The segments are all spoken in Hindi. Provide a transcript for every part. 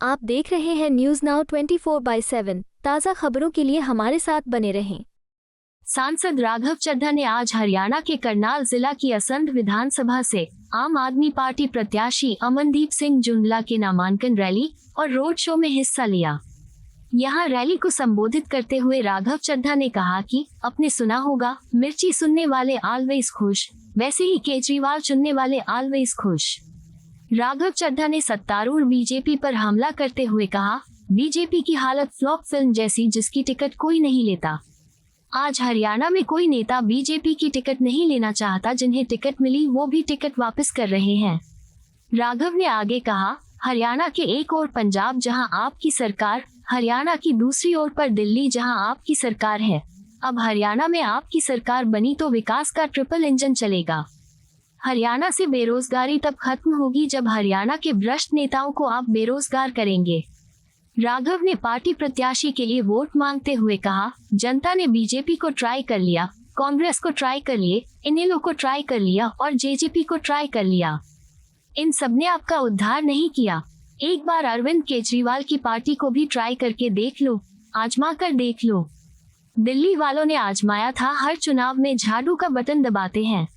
आप देख रहे हैं न्यूज नाउ 24/7। ताज़ा खबरों के लिए हमारे साथ बने रहें। सांसद राघव चड्ढा ने आज हरियाणा के करनाल जिला की असंध विधानसभा से आम आदमी पार्टी प्रत्याशी अमनदीप सिंह जुंडला के नामांकन रैली और रोड शो में हिस्सा लिया। यहां रैली को संबोधित करते हुए राघव चड्ढा ने कहा कि आपने सुना होगा, मिर्ची सुनने वाले ऑलवेज खुश, वैसे ही केजरीवाल चुनने वाले ऑलवेज खुश। राघव चड्ढा ने सत्तारूढ़ बीजेपी पर हमला करते हुए कहा, बीजेपी की हालत फ्लॉप फिल्म जैसी जिसकी टिकट कोई नहीं लेता। आज हरियाणा में कोई नेता बीजेपी की टिकट नहीं लेना चाहता, जिन्हें टिकट मिली वो भी टिकट वापस कर रहे हैं। राघव ने आगे कहा, हरियाणा के एक ओर पंजाब जहां आपकी सरकार, हरियाणा की दूसरी ओर पर दिल्ली जहां आपकी सरकार है। अब हरियाणा में आपकी सरकार बनी तो विकास का ट्रिपल इंजन चलेगा। हरियाणा से बेरोजगारी तब खत्म होगी जब हरियाणा के भ्रष्ट नेताओं को आप बेरोजगार करेंगे। राघव ने पार्टी प्रत्याशी के लिए वोट मांगते हुए कहा, जनता ने बीजेपी को ट्राई कर लिया, कांग्रेस को ट्राई कर लिए, इनेलो को ट्राई कर लिया और जेजेपी को ट्राई कर लिया। इन सबने आपका उद्धार नहीं किया। एक बार अरविंद केजरीवाल की पार्टी को भी ट्राई करके देख लो, आजमा कर देख लो। दिल्ली वालों ने आजमाया था, हर चुनाव में झाड़ू का बटन दबाते हैं।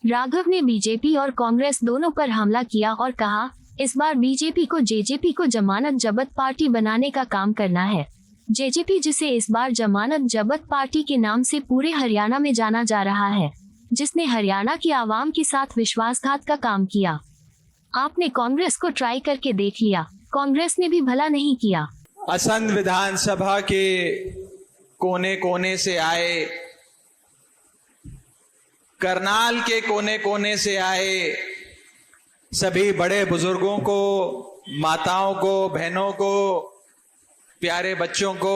राघव ने बीजेपी और कांग्रेस दोनों पर हमला किया और कहा, इस बार बीजेपी को जेजेपी को जमानत जब्त पार्टी बनाने का काम करना है। जेजेपी जिसे इस बार जमानत जब्त पार्टी के नाम से पूरे हरियाणा में जाना जा रहा है, जिसने हरियाणा की आवाम के साथ विश्वासघात का काम किया। आपने कांग्रेस को ट्राई करके देख लिया, कांग्रेस ने भी भला नहीं किया। असंध विधानसभा के कोने कोने से आए, करनाल के कोने कोने से आए सभी बड़े बुजुर्गों को, माताओं को, बहनों को, प्यारे बच्चों को,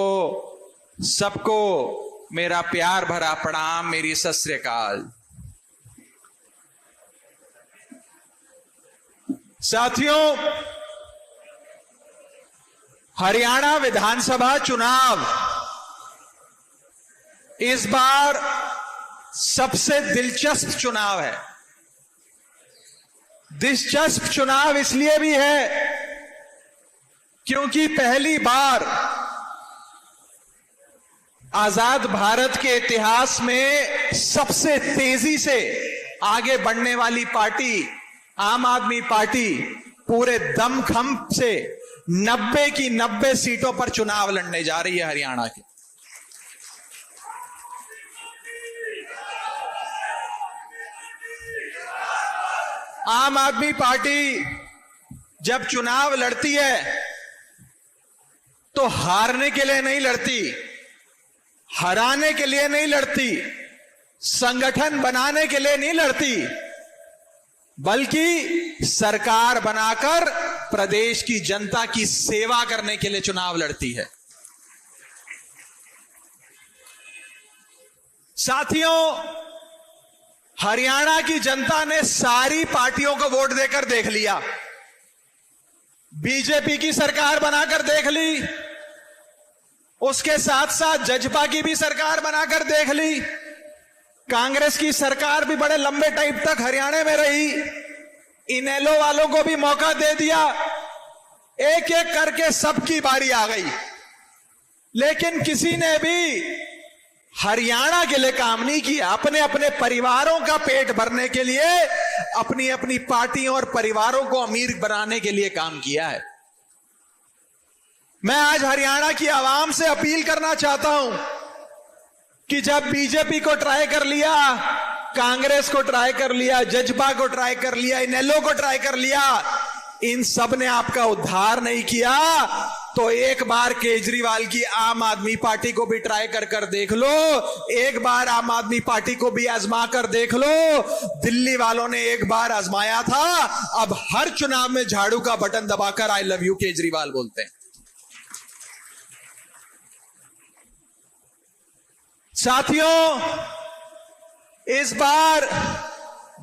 सबको मेरा प्यार भरा प्रणाम, मेरी सत श्री अकाल। साथियों, हरियाणा विधानसभा चुनाव इस बार सबसे दिलचस्प चुनाव है। दिलचस्प चुनाव इसलिए भी है क्योंकि पहली बार आजाद भारत के इतिहास में सबसे तेजी से आगे बढ़ने वाली पार्टी आम आदमी पार्टी पूरे दमखम से 90 की 90 सीटों पर चुनाव लड़ने जा रही है हरियाणा के। आम आदमी पार्टी जब चुनाव लड़ती है तो हारने के लिए नहीं लड़ती, हराने के लिए नहीं लड़ती, संगठन बनाने के लिए नहीं लड़ती, बल्कि सरकार बनाकर प्रदेश की जनता की सेवा करने के लिए चुनाव लड़ती है। साथियों, हरियाणा की जनता ने सारी पार्टियों को वोट देकर देख लिया। बीजेपी की सरकार बनाकर देख ली, उसके साथ साथ जजपा की भी सरकार बनाकर देख ली, कांग्रेस की सरकार भी बड़े लंबे टाइम तक हरियाणा में रही, इनेलो वालों को भी मौका दे दिया। एक एक करके सबकी बारी आ गई, लेकिन किसी ने भी हरियाणा के लिए काम नहीं किया। अपने अपने परिवारों का पेट भरने के लिए, अपनी अपनी पार्टियों और परिवारों को अमीर बनाने के लिए काम किया है। मैं आज हरियाणा की आवाम से अपील करना चाहता हूं कि जब बीजेपी को ट्राई कर लिया, कांग्रेस को ट्राई कर लिया, जजपा को ट्राई कर लिया, इनेलो को ट्राई कर लिया, इन सब ने आपका उद्धार नहीं किया, तो एक बार केजरीवाल की आम आदमी पार्टी को भी ट्राई कर कर देख लो, एक बार आम आदमी पार्टी को भी आजमा कर देख लो। दिल्ली वालों ने एक बार आजमाया था, अब हर चुनाव में झाड़ू का बटन दबाकर आई लव यू केजरीवाल बोलते हैं। साथियों, इस बार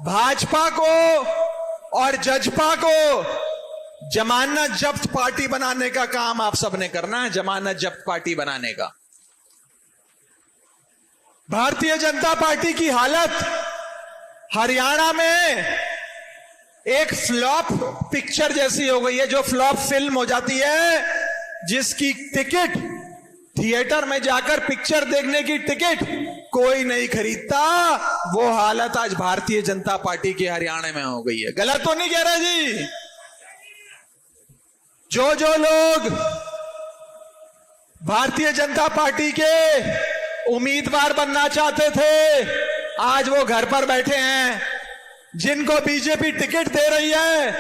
भाजपा को और जजपा को जमानत जब्त पार्टी बनाने का काम आप सबने करना है। जमानत जब्त पार्टी बनाने का। भारतीय जनता पार्टी की हालत हरियाणा में एक फ्लॉप पिक्चर जैसी हो गई है, जो फ्लॉप फिल्म हो जाती है, जिसकी टिकट थिएटर में जाकर पिक्चर देखने की टिकट कोई नहीं खरीदता। वो हालत आज भारतीय जनता पार्टी के हरियाणा में हो गई है। गलत तो नहीं कह रहा जी? जो लोग भारतीय जनता पार्टी के उम्मीदवार बनना चाहते थे, आज वो घर पर बैठे हैं। जिनको बीजेपी टिकट दे रही है,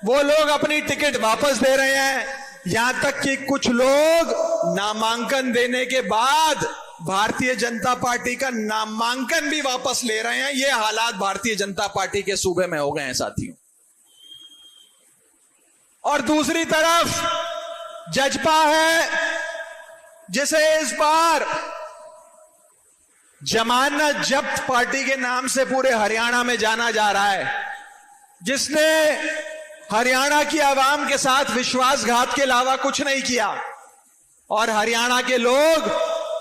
वो लोग अपनी टिकट वापस दे रहे हैं। यहां तक कि कुछ लोग नामांकन देने के बाद भारतीय जनता पार्टी का नामांकन भी वापस ले रहे हैं। ये हालात भारतीय जनता पार्टी के सूबे में हो गए हैं साथियों। और दूसरी तरफ जजपा है, जिसे इस बार जमानत जब्त पार्टी के नाम से पूरे हरियाणा में जाना जा रहा है, जिसने हरियाणा की आवाम के साथ विश्वासघात के अलावा कुछ नहीं किया। और हरियाणा के लोग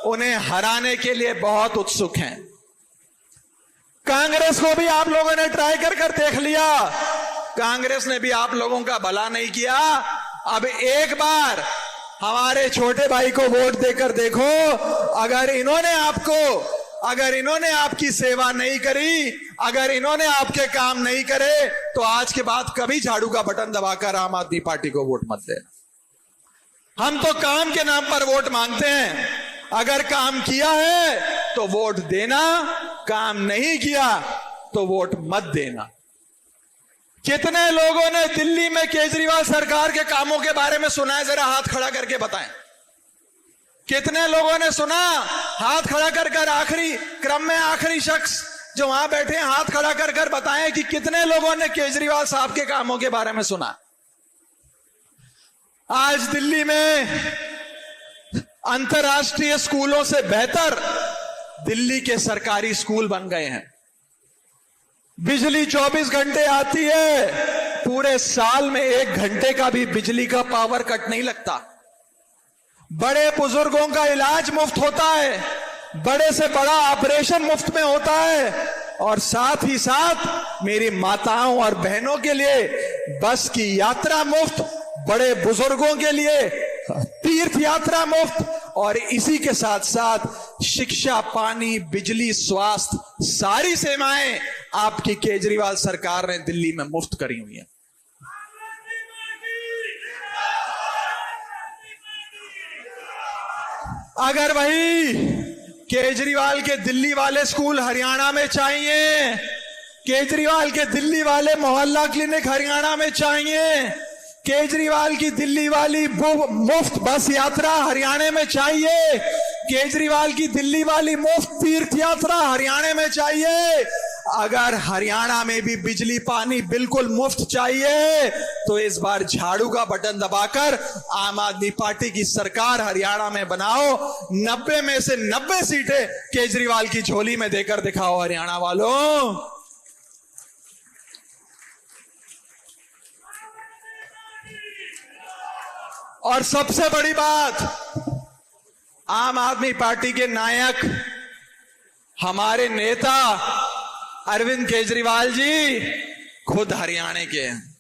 उन्हें हराने के लिए बहुत उत्सुक हैं। कांग्रेस को भी आप लोगों ने ट्राई कर देख लिया, कांग्रेस ने भी आप लोगों का भला नहीं किया। अब एक बार हमारे छोटे भाई को वोट देकर देखो, अगर इन्होंने आपकी सेवा नहीं करी, अगर इन्होंने आपके काम नहीं करे, तो आज के बाद कभी झाड़ू का बटन दबाकर आम आदमी पार्टी को वोट मत देना। हम तो काम के नाम पर वोट मांगते हैं। अगर काम किया है तो वोट देना, काम नहीं किया तो वोट मत देना। कितने लोगों ने दिल्ली में केजरीवाल सरकार के कामों के बारे में सुना है? जरा हाथ खड़ा करके बताएं। कितने लोगों ने सुना? हाथ खड़ा कर आखिरी क्रम में आखिरी शख्स जो वहां बैठे हैं, हाथ खड़ा कर बताएं कि कितने लोगों ने केजरीवाल साहब के कामों के बारे में सुना। आज दिल्ली में अंतर्राष्ट्रीय स्कूलों से बेहतर दिल्ली के सरकारी स्कूल बन गए हैं। बिजली 24 घंटे आती है, पूरे साल में 1 घंटे का भी बिजली का पावर कट नहीं लगता। बड़े बुजुर्गों का इलाज मुफ्त होता है, बड़े से बड़ा ऑपरेशन मुफ्त में होता है, और साथ ही साथ मेरी माताओं और बहनों के लिए बस की यात्रा मुफ्त, बड़े बुजुर्गों के लिए तीर्थ यात्रा मुफ्त, और इसी के साथ साथ शिक्षा, पानी, बिजली, स्वास्थ्य, सारी सेवाएं आपकी केजरीवाल सरकार ने दिल्ली में मुफ्त करी हुई है। अगर वही केजरीवाल के दिल्ली वाले स्कूल हरियाणा में चाहिए, केजरीवाल के दिल्ली वाले मोहल्ला क्लिनिक हरियाणा में चाहिए, केजरीवाल की दिल्ली वाली मुफ्त बस यात्रा हरियाणा में चाहिए, केजरीवाल की दिल्ली वाली मुफ्त तीर्थ यात्रा हरियाणा में चाहिए, अगर हरियाणा में भी बिजली पानी बिल्कुल मुफ्त चाहिए, तो इस बार झाड़ू का बटन दबाकर आम आदमी पार्टी की सरकार हरियाणा में बनाओ। 90 में से 90 सीटें केजरीवाल की झोली में देकर दिखाओ हरियाणा वालों। और सबसे बड़ी बात, आम आदमी पार्टी के नायक, हमारे नेता अरविंद केजरीवाल जी खुद हरियाणा के हैं।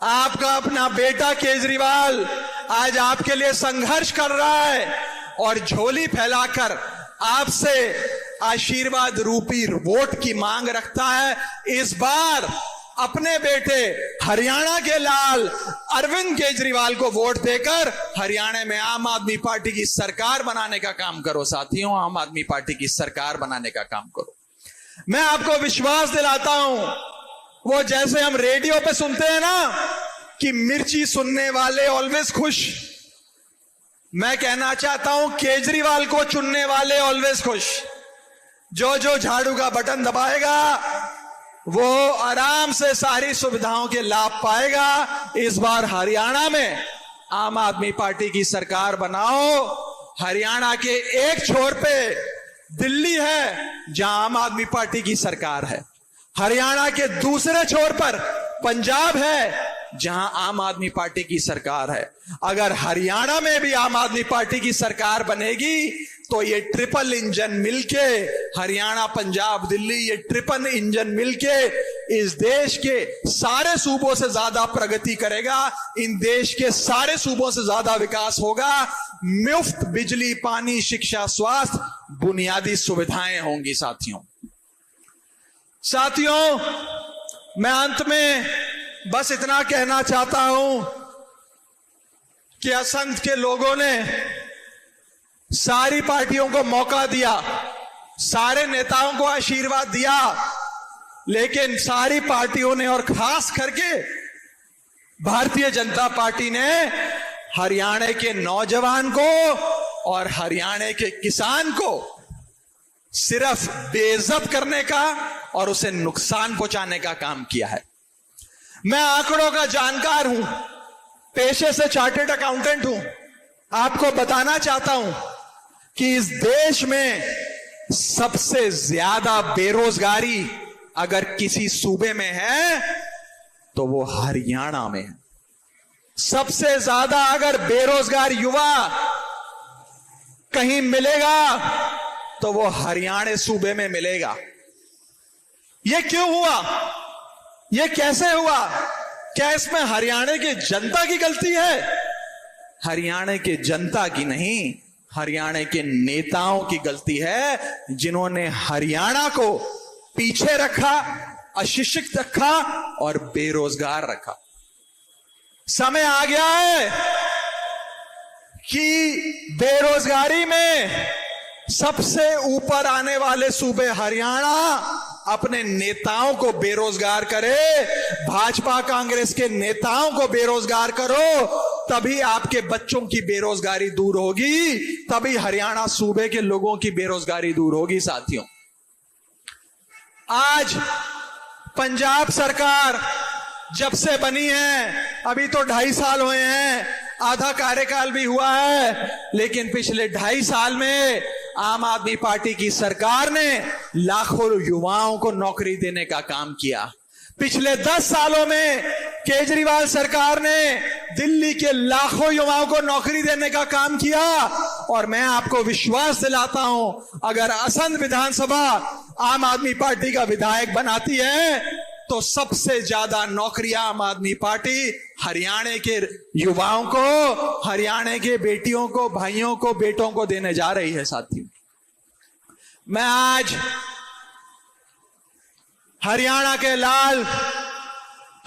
आपका अपना बेटा केजरीवाल आज आपके लिए संघर्ष कर रहा है और झोली फैलाकर आपसे आशीर्वाद रूपी वोट की मांग रखता है। इस बार अपने बेटे हरियाणा के लाल अरविंद केजरीवाल को वोट देकर हरियाणा में आम आदमी पार्टी की सरकार बनाने का काम करो साथियों, आम आदमी पार्टी की सरकार बनाने का काम करो। मैं आपको विश्वास दिलाता हूं, वो जैसे हम रेडियो पे सुनते हैं ना कि मिर्ची सुनने वाले ऑलवेज खुश, मैं कहना चाहता हूं केजरीवाल को चुनने वाले ऑलवेज खुश। जो झाड़ू का बटन दबाएगा वो आराम से सारी सुविधाओं के लाभ पाएगा। इस बार हरियाणा में आम आदमी पार्टी की सरकार बनाओ। हरियाणा के एक छोर पे दिल्ली है जहां आम आदमी पार्टी की सरकार है, हरियाणा के दूसरे छोर पर पंजाब है जहां आम आदमी पार्टी की सरकार है। अगर हरियाणा में भी आम आदमी पार्टी की सरकार बनेगी तो ये ट्रिपल इंजन मिलके, हरियाणा, पंजाब, दिल्ली, ये ट्रिपल इंजन मिलके इस देश के सारे सूबों से ज्यादा प्रगति करेगा, इन देश के सारे सूबों से ज्यादा विकास होगा। मुफ्त बिजली, पानी, शिक्षा, स्वास्थ्य, बुनियादी सुविधाएं होंगी। साथियों, मैं अंत में बस इतना कहना चाहता हूं कि असंध के लोगों ने सारी पार्टियों को मौका दिया, सारे नेताओं को आशीर्वाद दिया, लेकिन सारी पार्टियों ने और खास करके भारतीय जनता पार्टी ने हरियाणा के नौजवान को और हरियाणा के किसान को सिर्फ बेइज्जत करने का और उसे नुकसान पहुंचाने का काम किया है। मैं आंकड़ों का जानकार हूं, पेशे से चार्टर्ड अकाउंटेंट हूं। आपको बताना चाहता हूं कि इस देश में सबसे ज्यादा बेरोजगारी अगर किसी सूबे में है तो वो हरियाणा में है। सबसे ज्यादा अगर बेरोजगार युवा कहीं मिलेगा तो वो हरियाणा सूबे में मिलेगा। ये क्यों हुआ? ये कैसे हुआ? क्या इसमें हरियाणा की जनता की गलती है? हरियाणा की जनता की नहीं, हरियाणा के नेताओं की गलती है, जिन्होंने हरियाणा को पीछे रखा, अशिक्षित रखा और बेरोजगार रखा। समय आ गया है कि बेरोजगारी में सबसे ऊपर आने वाले सूबे हरियाणा अपने नेताओं को बेरोजगार करे, भाजपा कांग्रेस के नेताओं को बेरोजगार करो, तभी आपके बच्चों की बेरोजगारी दूर होगी, तभी हरियाणा सूबे के लोगों की बेरोजगारी दूर होगी। साथियों, आज पंजाब सरकार जब से बनी है, अभी तो 2.5 साल हुए हैं, आधा कार्यकाल भी हुआ है, लेकिन पिछले 2.5 साल में आम आदमी पार्टी की सरकार ने लाखों युवाओं को नौकरी देने का काम किया। पिछले 10 सालों में केजरीवाल सरकार ने दिल्ली के लाखों युवाओं को नौकरी देने का काम किया। और मैं आपको विश्वास दिलाता हूं, अगर असंध विधानसभा आम आदमी पार्टी का विधायक बनाती है तो सबसे ज्यादा नौकरियां आम आदमी पार्टी हरियाणा के युवाओं को, हरियाणा के बेटियों को, भाइयों को, बेटों को देने जा रही है। साथियों, मैं आज हरियाणा के लाल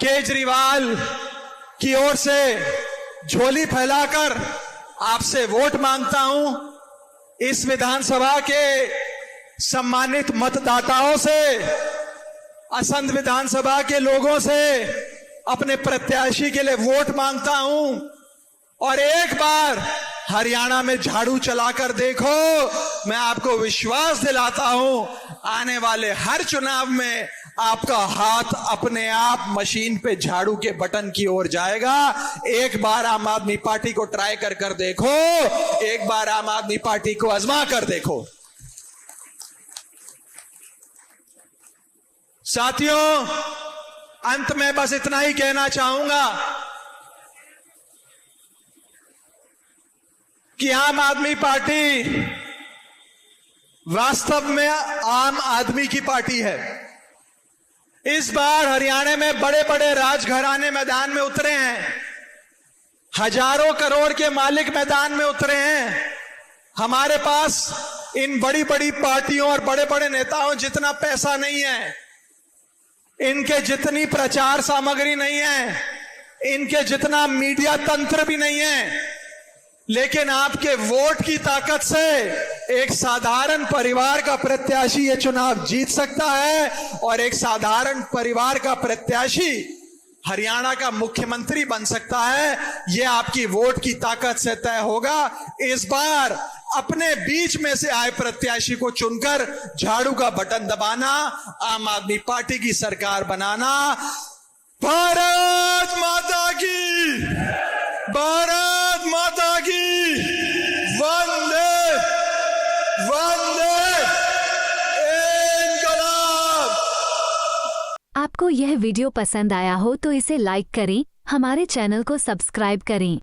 केजरीवाल की ओर से झोली फैलाकर आपसे वोट मांगता हूं। इस विधानसभा के सम्मानित मतदाताओं से, असंध विधानसभा के लोगों से अपने प्रत्याशी के लिए वोट मांगता हूं। और एक बार हरियाणा में झाड़ू चलाकर देखो, मैं आपको विश्वास दिलाता हूं, आने वाले हर चुनाव में आपका हाथ अपने आप मशीन पे झाड़ू के बटन की ओर जाएगा। एक बार आम आदमी पार्टी को ट्राई कर देखो, एक बार आम आदमी पार्टी को आजमा कर देखो। साथियों, अंत में बस इतना ही कहना चाहूंगा कि आम आदमी पार्टी वास्तव में आम आदमी की पार्टी है। इस बार हरियाणा में बड़े बड़े राजघराने मैदान में उतरे हैं, हजारों करोड़ के मालिक मैदान में उतरे हैं। हमारे पास इन बड़ी बड़ी पार्टियों और बड़े बड़े नेताओं जितना पैसा नहीं है, इनके जितनी प्रचार सामग्री नहीं है, इनके जितना मीडिया तंत्र भी नहीं है, लेकिन आपके वोट की ताकत से एक साधारण परिवार का प्रत्याशी ये चुनाव जीत सकता है। और एक साधारण परिवार का प्रत्याशी हरियाणा का मुख्यमंत्री बन सकता है। ये आपकी वोट की ताकत से तय होगा। इस बार अपने बीच में से आए प्रत्याशी को चुनकर झाड़ू का बटन दबाना, आम आदमी पार्टी की सरकार बनाना। भारत माता की, भारत माता की, वंदे वंदे इंकलाब। आपको यह वीडियो पसंद आया हो तो इसे लाइक करें, हमारे चैनल को सब्सक्राइब करें।